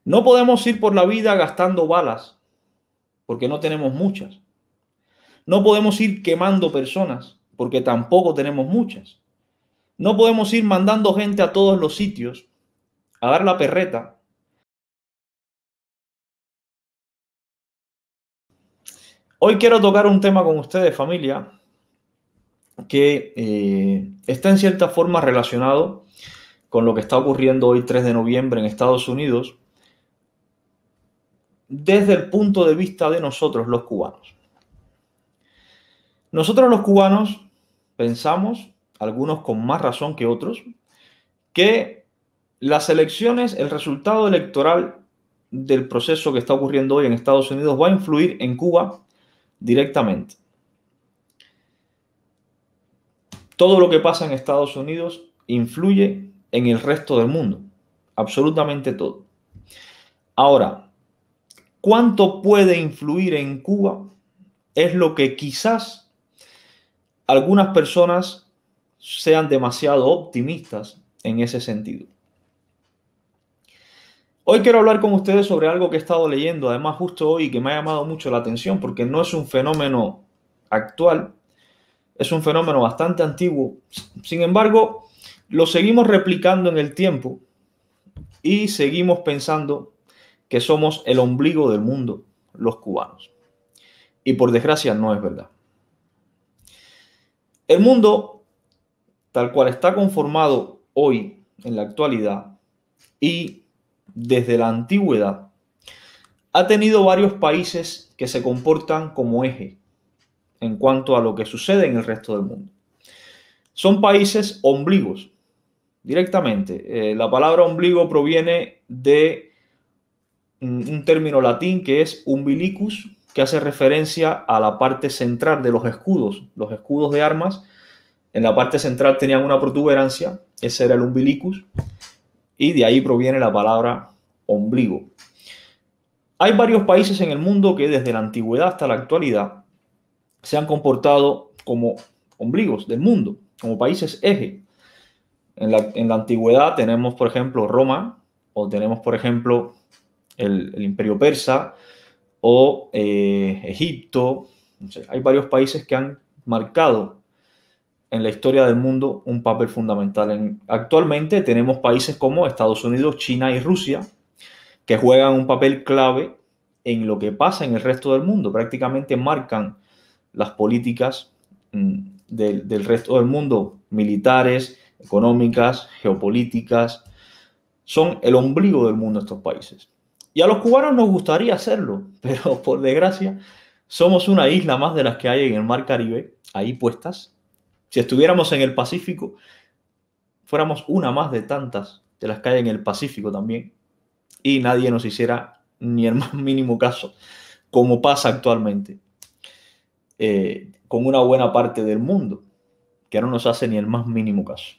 No podemos ir por la vida gastando balas, porque no tenemos muchas. No podemos ir quemando personas, porque tampoco tenemos muchas. No podemos ir mandando gente a todos los sitios a dar la perreta. Hoy quiero tocar un tema con ustedes, familia, que está en cierta forma relacionado con lo que está ocurriendo hoy 3 de noviembre en Estados Unidos desde el punto de vista de nosotros los cubanos. Nosotros los cubanos pensamos, algunos con más razón que otros, que las elecciones, el resultado electoral del proceso que está ocurriendo hoy en Estados Unidos va a influir en Cuba directamente. Todo lo que pasa en Estados Unidos influye en el resto del mundo, absolutamente todo. Ahora, ¿cuánto puede influir en Cuba? Es lo que quizás algunas personas sean demasiado optimistas en ese sentido. Hoy quiero hablar con ustedes sobre algo que he estado leyendo, además justo hoy, que me ha llamado mucho la atención porque no es un fenómeno actual, es un fenómeno bastante antiguo. Sin embargo, lo seguimos replicando en el tiempo y seguimos pensando que somos el ombligo del mundo, los cubanos. Y por desgracia no es verdad. El mundo, tal cual está conformado hoy, en la actualidad, y desde la antigüedad, ha tenido varios países que se comportan como eje en cuanto a lo que sucede en el resto del mundo. Son países ombligos, directamente. La palabra ombligo proviene de un término latín que es umbilicus, que hace referencia a la parte central de los escudos. Los escudos de armas, en la parte central tenían una protuberancia, ese era el umbilicus, y de ahí proviene la palabra ombligo. Hay varios países en el mundo que desde la antigüedad hasta la actualidad se han comportado como ombligos del mundo, como países eje. En la antigüedad tenemos, por ejemplo, Roma, o tenemos, por ejemplo, el Imperio Persa, o Egipto. No sé, hay varios países que han marcado en la historia del mundo un papel fundamental. Actualmente tenemos países como Estados Unidos, China y Rusia, que juegan un papel clave en lo que pasa en el resto del mundo. Prácticamente marcan las políticas del resto del mundo, militares, económicas, geopolíticas. Son el ombligo del mundo estos países. Y a los cubanos nos gustaría hacerlo, pero por desgracia somos una isla más de las que hay en el mar Caribe, ahí puestas. Si estuviéramos en el Pacífico, fuéramos una más de tantas de las que hay en el Pacífico también, y nadie nos hiciera ni el más mínimo caso, como pasa actualmente con una buena parte del mundo, que no nos hace ni el más mínimo caso.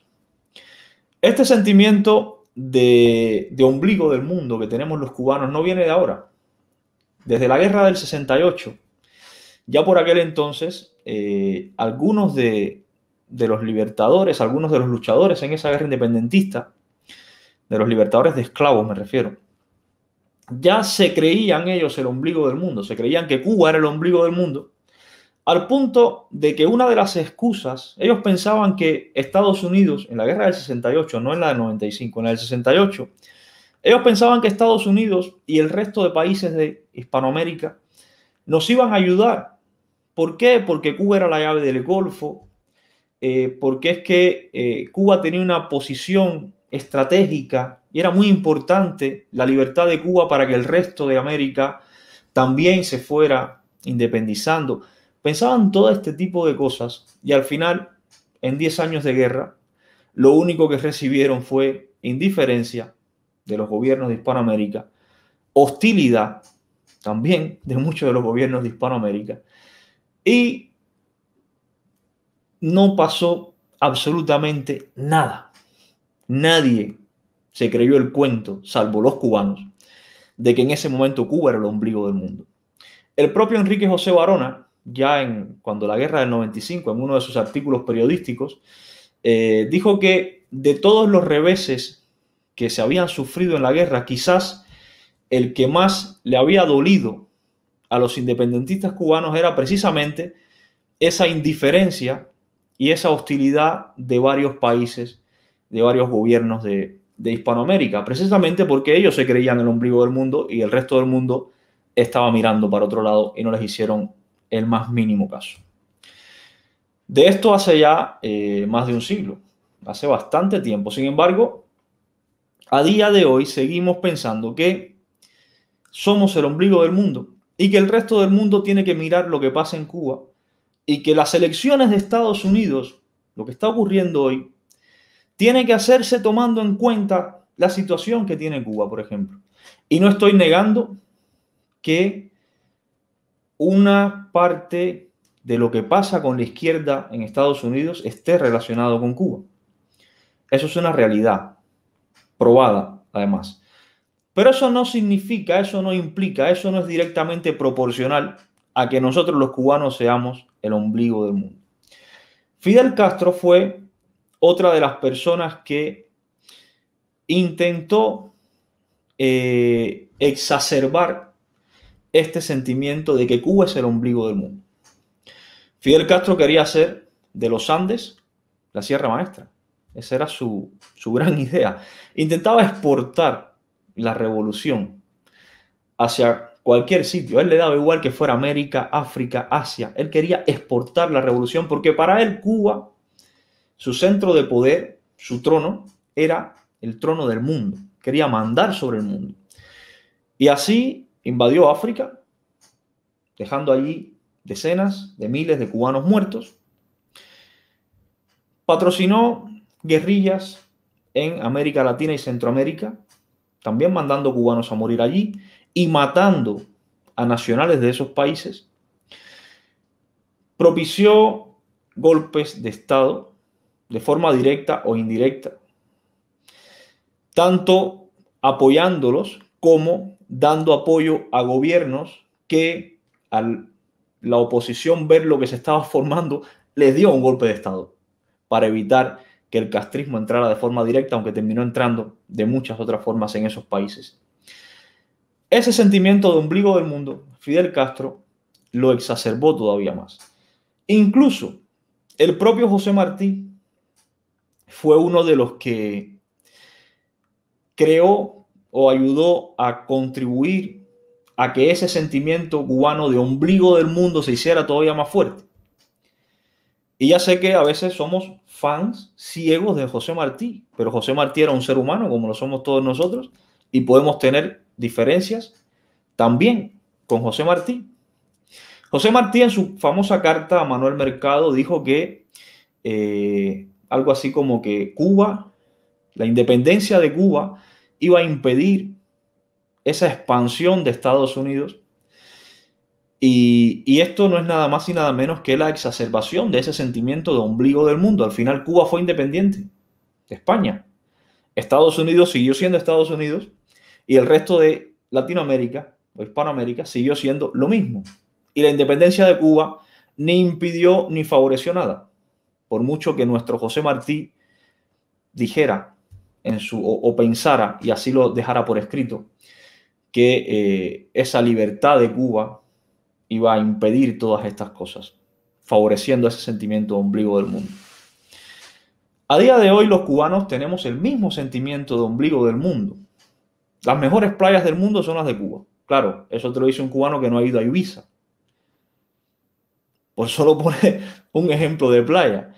Este sentimiento de ombligo del mundo que tenemos los cubanos no viene de ahora. Desde la guerra del 68, ya por aquel entonces, algunos de los libertadores, algunos de los luchadores en esa guerra independentista, de los libertadores de esclavos me refiero, ya se creían ellos el ombligo del mundo, se creían que Cuba era el ombligo del mundo, al punto de que una de las excusas, ellos pensaban que Estados Unidos, en la guerra del 68, no en la del 95, en la del 68, ellos pensaban que Estados Unidos y el resto de países de Hispanoamérica nos iban a ayudar. ¿Por qué? Porque Cuba era la llave del Golfo, porque es que Cuba tenía una posición estratégica y era muy importante la libertad de Cuba para que el resto de América también se fuera independizando. Pensaban todo este tipo de cosas y al final, en 10 años de guerra, lo único que recibieron fue indiferencia de los gobiernos de Hispanoamérica, hostilidad también de muchos de los gobiernos de Hispanoamérica, y no pasó absolutamente nada. Nadie se creyó el cuento, salvo los cubanos, de que en ese momento Cuba era el ombligo del mundo. El propio Enrique José Varona, cuando la guerra del 95, en uno de sus artículos periodísticos, dijo que de todos los reveses que se habían sufrido en la guerra, quizás el que más le había dolido a los independentistas cubanos era precisamente esa indiferencia y esa hostilidad de varios países, de varios gobiernos de Hispanoamérica, precisamente porque ellos se creían el ombligo del mundo y el resto del mundo estaba mirando para otro lado y no les hicieron el más mínimo caso. De esto hace ya más de un siglo, hace bastante tiempo. Sin embargo, a día de hoy seguimos pensando que somos el ombligo del mundo y que el resto del mundo tiene que mirar lo que pasa en Cuba y que las elecciones de Estados Unidos, lo que está ocurriendo hoy, tiene que hacerse tomando en cuenta la situación que tiene Cuba, por ejemplo. Y no estoy negando que una parte de lo que pasa con la izquierda en Estados Unidos esté relacionado con Cuba. Eso es una realidad, probada además. Pero eso no significa, eso no implica, eso no es directamente proporcional a que nosotros los cubanos seamos el ombligo del mundo. Fidel Castro fue otra de las personas que intentó exacerbar este sentimiento de que Cuba es el ombligo del mundo. Fidel Castro quería hacer de los Andes la Sierra Maestra. Esa era su gran idea. Intentaba exportar la revolución hacia cualquier sitio. A él le daba igual que fuera América, África, Asia. Él quería exportar la revolución porque para él Cuba, su centro de poder, su trono, era el trono del mundo. Quería mandar sobre el mundo. Y así invadió África, dejando allí decenas de miles de cubanos muertos. Patrocinó guerrillas en América Latina y Centroamérica, también mandando cubanos a morir allí y matando a nacionales de esos países. Propició golpes de Estado de forma directa o indirecta, tanto apoyándolos como dando apoyo a gobiernos que a la oposición ver lo que se estaba formando les dio un golpe de Estado para evitar que el castrismo entrara de forma directa, aunque terminó entrando de muchas otras formas en esos países. Ese sentimiento de ombligo del mundo, Fidel Castro lo exacerbó todavía más. Incluso el propio José Martí fue uno de los que creó o ayudó a contribuir a que ese sentimiento cubano de ombligo del mundo se hiciera todavía más fuerte. Y ya sé que a veces somos fans ciegos de José Martí, pero José Martí era un ser humano como lo somos todos nosotros y podemos tener diferencias también con José Martí. José Martí en su famosa carta a Manuel Mercado dijo que algo así como que Cuba, la independencia de Cuba iba a impedir esa expansión de Estados Unidos. Y esto no es nada más y nada menos que la exacerbación de ese sentimiento de ombligo del mundo. Al final Cuba fue independiente de España. Estados Unidos siguió siendo Estados Unidos y el resto de Latinoamérica o Hispanoamérica siguió siendo lo mismo. Y la independencia de Cuba ni impidió ni favoreció nada. Por mucho que nuestro José Martí dijera o pensara, y así lo dejara por escrito, que esa libertad de Cuba iba a impedir todas estas cosas, favoreciendo ese sentimiento de ombligo del mundo. A día de hoy los cubanos tenemos el mismo sentimiento de ombligo del mundo. Las mejores playas del mundo son las de Cuba. Claro, eso te lo dice un cubano que no ha ido a Ibiza. Por solo poner un ejemplo de playa.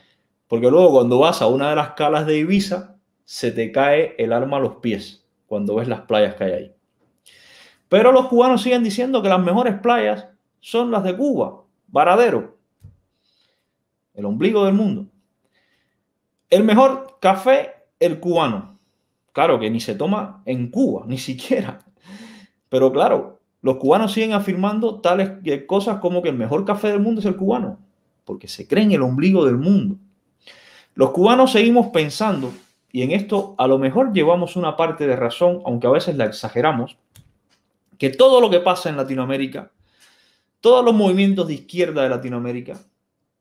Porque luego cuando vas a una de las calas de Ibiza, se te cae el alma a los pies cuando ves las playas que hay ahí. Pero los cubanos siguen diciendo que las mejores playas son las de Cuba, Varadero, el ombligo del mundo. El mejor café, el cubano. Claro que ni se toma en Cuba, ni siquiera. Pero claro, los cubanos siguen afirmando tales cosas como que el mejor café del mundo es el cubano, porque se creen el ombligo del mundo. Los cubanos seguimos pensando, y en esto a lo mejor llevamos una parte de razón, aunque a veces la exageramos, que todo lo que pasa en Latinoamérica, todos los movimientos de izquierda de Latinoamérica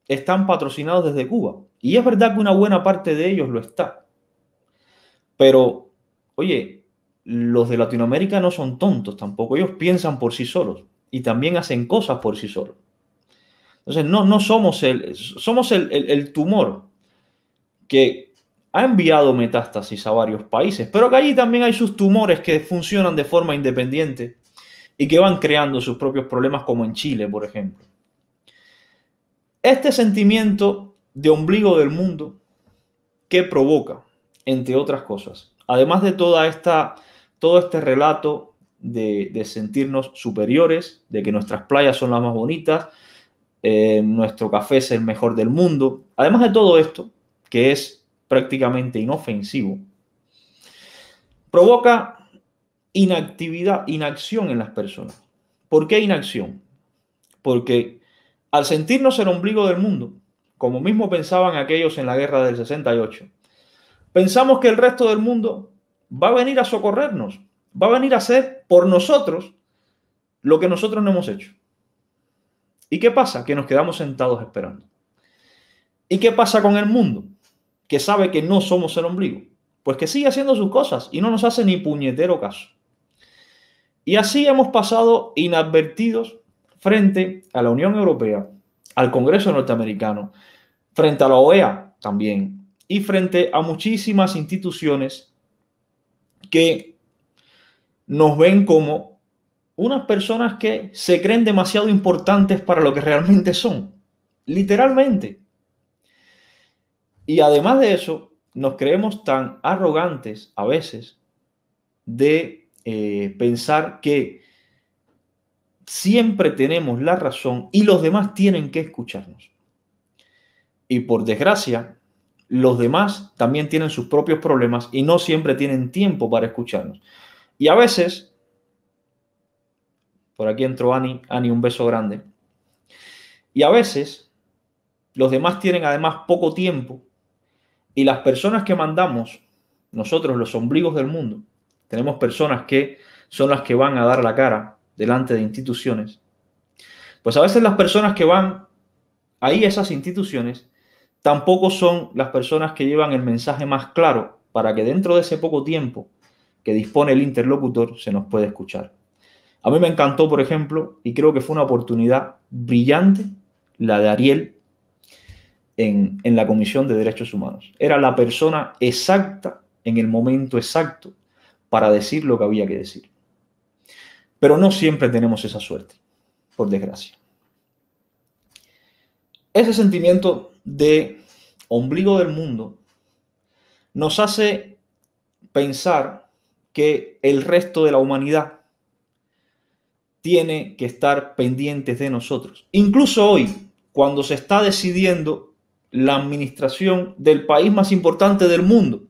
están patrocinados desde Cuba. Y es verdad que una buena parte de ellos lo está. Pero, oye, los de Latinoamérica no son tontos tampoco. Ellos piensan por sí solos y también hacen cosas por sí solos. Entonces, no somos somos el tumor que ha enviado metástasis a varios países, pero que allí también hay sus tumores que funcionan de forma independiente y que van creando sus propios problemas, como en Chile, por ejemplo. Este sentimiento de ombligo del mundo que provoca, entre otras cosas, además de todo este relato de sentirnos superiores, de que nuestras playas son las más bonitas, nuestro café es el mejor del mundo, además de todo esto, que es prácticamente inofensivo, provoca inacción en las personas. ¿Por qué inacción? Porque al sentirnos el ombligo del mundo, como mismo pensaban aquellos en la guerra del 68, pensamos que el resto del mundo va a venir a socorrernos, va a venir a hacer por nosotros lo que nosotros no hemos hecho. ¿Y qué pasa? Que nos quedamos sentados esperando. ¿Y qué pasa con el mundo? Que sabe que no somos el ombligo. Pues que sigue haciendo sus cosas y no nos hace ni puñetero caso. Y así hemos pasado inadvertidos frente a la Unión Europea, al Congreso norteamericano, frente a la OEA también, y frente a muchísimas instituciones que nos ven como unas personas que se creen demasiado importantes para lo que realmente son, literalmente. Y además de eso, nos creemos tan arrogantes a veces de pensar que siempre tenemos la razón y los demás tienen que escucharnos. Y por desgracia, los demás también tienen sus propios problemas y no siempre tienen tiempo para escucharnos. Y a veces, por aquí entró Ani, un beso grande. Y a veces, los demás tienen además poco tiempo y las personas que mandamos, nosotros los ombligos del mundo, tenemos personas que son las que van a dar la cara delante de instituciones. Pues a veces las personas que van ahí a esas instituciones tampoco son las personas que llevan el mensaje más claro para que dentro de ese poco tiempo que dispone el interlocutor se nos pueda escuchar. A mí me encantó, por ejemplo, y creo que fue una oportunidad brillante, la de Ariel en la Comisión de Derechos Humanos. Era la persona exacta en el momento exacto para decir lo que había que decir. Pero no siempre tenemos esa suerte, por desgracia. Ese sentimiento de ombligo del mundo nos hace pensar que el resto de la humanidad tiene que estar pendientes de nosotros. Incluso hoy, cuando se está decidiendo la administración del país más importante del mundo,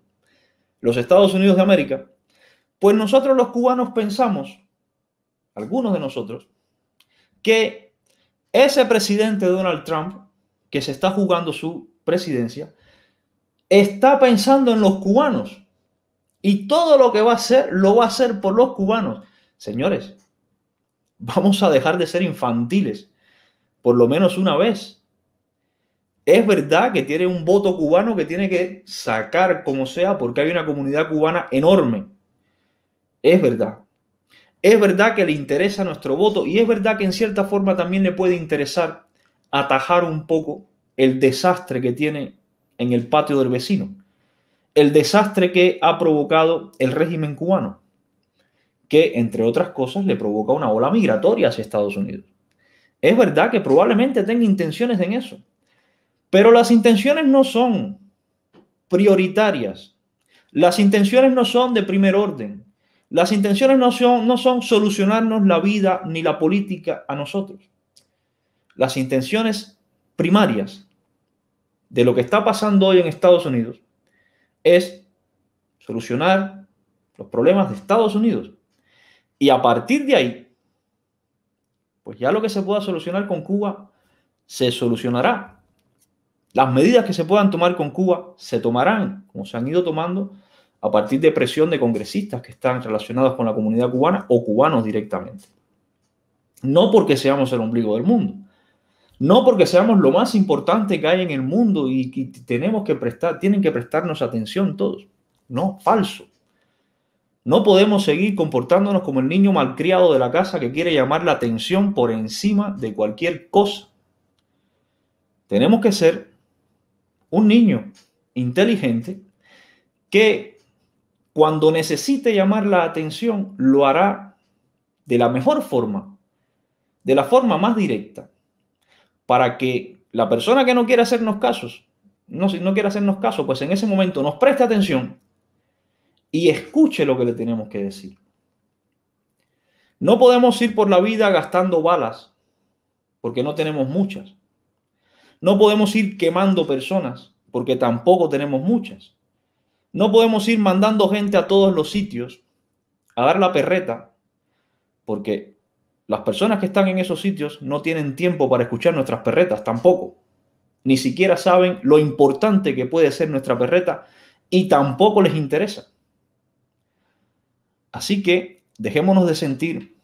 los Estados Unidos de América, pues nosotros los cubanos pensamos, algunos de nosotros, que ese presidente Donald Trump, que se está jugando su presidencia, está pensando en los cubanos y todo lo que va a hacer, lo va a hacer por los cubanos. Señores, vamos a dejar de ser infantiles, por lo menos una vez. Es verdad que tiene un voto cubano que tiene que sacar como sea porque hay una comunidad cubana enorme. Es verdad. Es verdad que le interesa nuestro voto y es verdad que en cierta forma también le puede interesar atajar un poco el desastre que tiene en el patio del vecino. El desastre que ha provocado el régimen cubano, que entre otras cosas le provoca una ola migratoria hacia Estados Unidos. Es verdad que probablemente tenga intenciones en eso, pero las intenciones no son prioritarias. Las intenciones no son de primer orden. Las intenciones no son solucionarnos la vida ni la política a nosotros. Las intenciones primarias de lo que está pasando hoy en Estados Unidos es solucionar los problemas de Estados Unidos. Y a partir de ahí, pues ya lo que se pueda solucionar con Cuba se solucionará. Las medidas que se puedan tomar con Cuba se tomarán, como se han ido tomando a partir de presión de congresistas que están relacionados con la comunidad cubana o cubanos directamente. No porque seamos el ombligo del mundo, no porque seamos lo más importante que hay en el mundo y tienen que prestarnos atención todos. No, falso. No podemos seguir comportándonos como el niño malcriado de la casa que quiere llamar la atención por encima de cualquier cosa. Tenemos que ser un niño inteligente que cuando necesite llamar la atención lo hará de la mejor forma, de la forma más directa, para que la persona que no quiere hacernos casos, si no quiere hacernos caso, pues en ese momento nos preste atención y escuche lo que le tenemos que decir. No podemos ir por la vida gastando balas, porque no tenemos muchas. No podemos ir quemando personas, porque tampoco tenemos muchas. No podemos ir mandando gente a todos los sitios a dar la perreta, porque las personas que están en esos sitios no tienen tiempo para escuchar nuestras perretas tampoco. Ni siquiera saben lo importante que puede ser nuestra perreta y tampoco les interesa. Así que dejémonos de sentir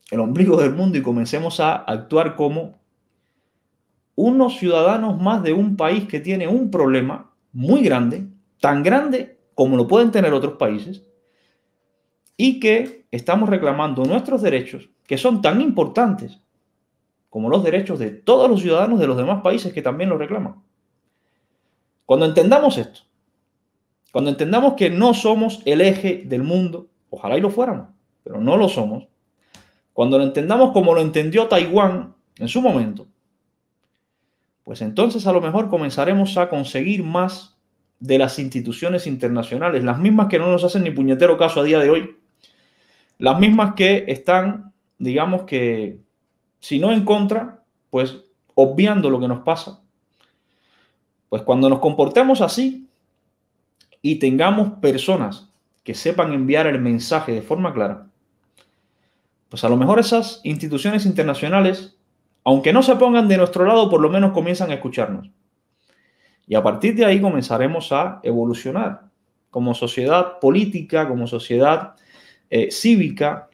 el ombligo del mundo y comencemos a actuar como unos ciudadanos más de un país que tiene un problema muy grande, tan grande como lo pueden tener otros países, y que estamos reclamando nuestros derechos, que son tan importantes como los derechos de todos los ciudadanos de los demás países que también los reclaman. Cuando entendamos esto, cuando entendamos que no somos el eje del mundo, ojalá y lo fuéramos, pero no lo somos, cuando lo entendamos como lo entendió Taiwán en su momento, pues entonces a lo mejor comenzaremos a conseguir más de las instituciones internacionales, las mismas que no nos hacen ni puñetero caso a día de hoy, las mismas que están, digamos que, si no en contra, pues obviando lo que nos pasa. Pues cuando nos comportemos así y tengamos personas que sepan enviar el mensaje de forma clara, pues a lo mejor esas instituciones internacionales, aunque no se pongan de nuestro lado, por lo menos comienzan a escucharnos. Y a partir de ahí comenzaremos a evolucionar como sociedad política, como sociedad cívica,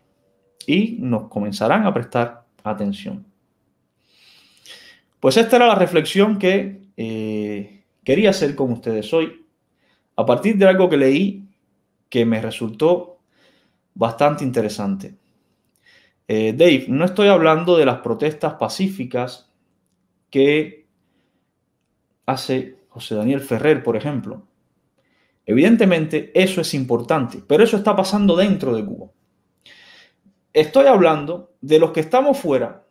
y nos comenzarán a prestar atención. Pues esta era la reflexión que quería hacer con ustedes hoy, a partir de algo que leí que me resultó bastante interesante. Dave, no estoy hablando de las protestas pacíficas que hace José Daniel Ferrer, por ejemplo. Evidentemente eso es importante, pero eso está pasando dentro de Cuba. Estoy hablando de los que estamos fuera,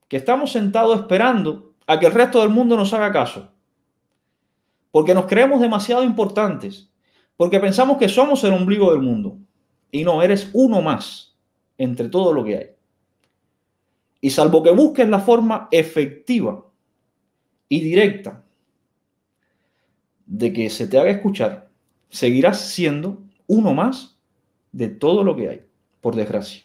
que estamos sentados esperando a que el resto del mundo nos haga caso, porque nos creemos demasiado importantes, porque pensamos que somos el ombligo del mundo. Y no, eres uno más entre todo lo que hay. Y salvo que busques la forma efectiva y directa de que se te haga escuchar, seguirás siendo uno más de todo lo que hay, por desgracia.